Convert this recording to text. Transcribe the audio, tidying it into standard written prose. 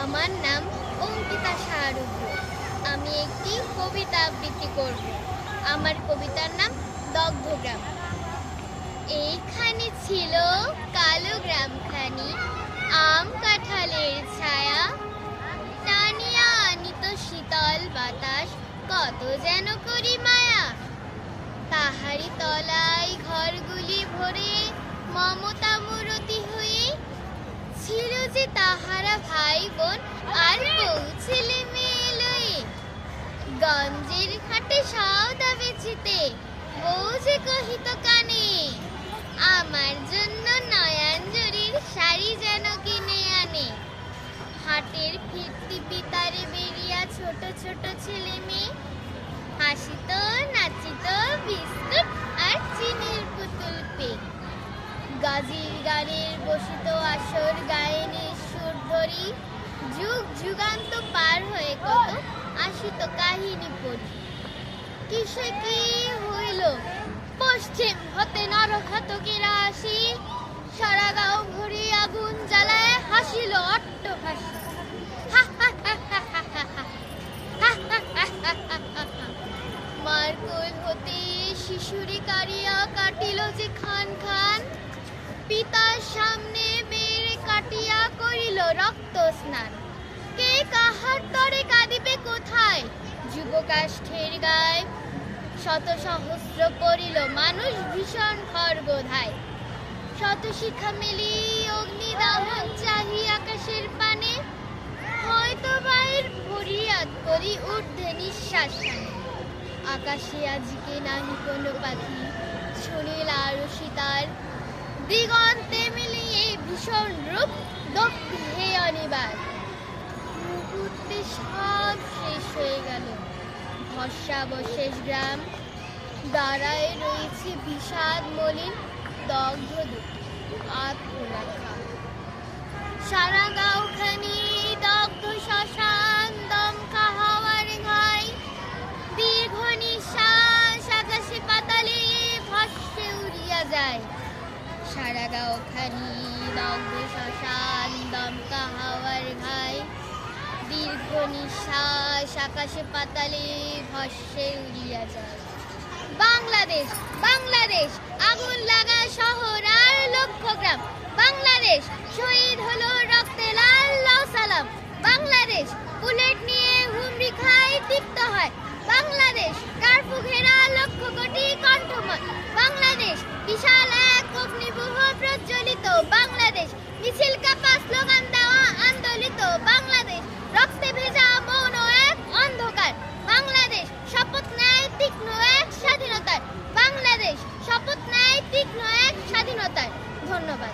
আমার নাম অঙ্কিতা শাহরুদ্র। আমি একটি কবিতা আবৃত্তি করব। আমার কবিতার নাম দগ্ধগ্রাম। এইখানে ছিল কালো গ্রামখানি, আম কাঁঠালের ছায়া, টানিয়া আনিত শীতল বাতাস, কত যেন করি মায়া। তাহারি তলায় ঘরগুলি ভরে মমতা মূরতি হয়ে ছিল যে তাহারা ভাই বোন আর বউ ছেলে মেয়ে লয়ে। গঞ্জের ঘাটে সওদা বেচিতে বউ যে কহিত কানে, আমার জন্য নয়নজরির শাড়ি যেন কিনে আনে। হাটের ফিরতি পিতারে বেরিয়া ছোট ছোট ছেলে মেয়ে হাসিত নাচিত বিস্কুট আর চিনির পুতুল পে। গাজির গানের বসিত আসর গায়েনের সুর ধরি, যুগ যুগান্ত পার হয়ে কত আসিত কাহিনী পড়ি। কিসে কি হইল পশ্চিম হতে নরঘাতকেরা আসি, সারা গাঁও ভরি আগুন জ্বালায় হাসিল অট্টহাসি। মার কোল হতে শিশুরি কারিয়া কাটিল যে খান খান, পিতার সামনে মেরে কাটিয়া করিল রক্ত স্নান। কে কাহার তরে কাঁদিবে কোথায় যুবকাষ্ঠের গায়ে, শত সহস্র পড়িল মানুষ ভীষণ খড়গোধায়। শত শিখা মেলি অগ্নিদাহন চাহি আকাশের পানে, হয়তো বাইর ফরিয়াদ করি ঊর্ধ্বে নিঃশ্বাস টানে। আকাশে আজকে নাহি কোনো পাখি, শুনিল আরো সীতার দিগন্তে মিলিয়ে ভীষণ রূপ দক্ষি হে অনিবার। মুহূর্তে সব শেষ হয়ে গেল, ভস্মাবশেষ গ্রাম, দাঁড়ায় রয়েছে বিষাদ মলিন দগ্ধ দুটি আত্মরাখা। সারা গাঁওখানি দগ্ধ শ্মশান, দমকা হাওয়ার ঘাই, দীর্ঘ নিঃশ্বাস আকাশে পাতালে ভস্মে উড়িয়া যায়। সারা গাঁওখানি দগ্ধ শ্মশান, দমকা হাওয়ার ঘাই, দীর্ঘ নিঃশ্বাস আকাশে পাতালে ভস্মে উড়িয়া যায়। বাংলাদেশ বাংলাদেশ আগুন লাগা শহর আর লক্ষ গ্রাম, বাংলাদেশ শহীদ হলো রক্তে লাল লাও সালাম। বাংলাদেশ বুলেট নিয়ে হুমড়ি খায় তিক্ত হয়, বাংলাদেশ কার্ফু ঘেরা লক্ষ কোটি কণ্ঠময়। বাংলাদেশ বিশাল এক অগ্নিবহ প্রজ্বলিত, বাংলাদেশ মিছিল কাপা স্লোগান দেওয়া আন্দোলিত। বাংলাদেশ রক্তে ভেজা মৌন এক অন্ধকার, বাংলাদেশ শপথ নেয় তীক্ষ্ণ এক স্বাধীনতার। বাংলাদেশ শপথ নেয় তীক্ষ্ণ এক স্বাধীনতার। ধন্যবাদ।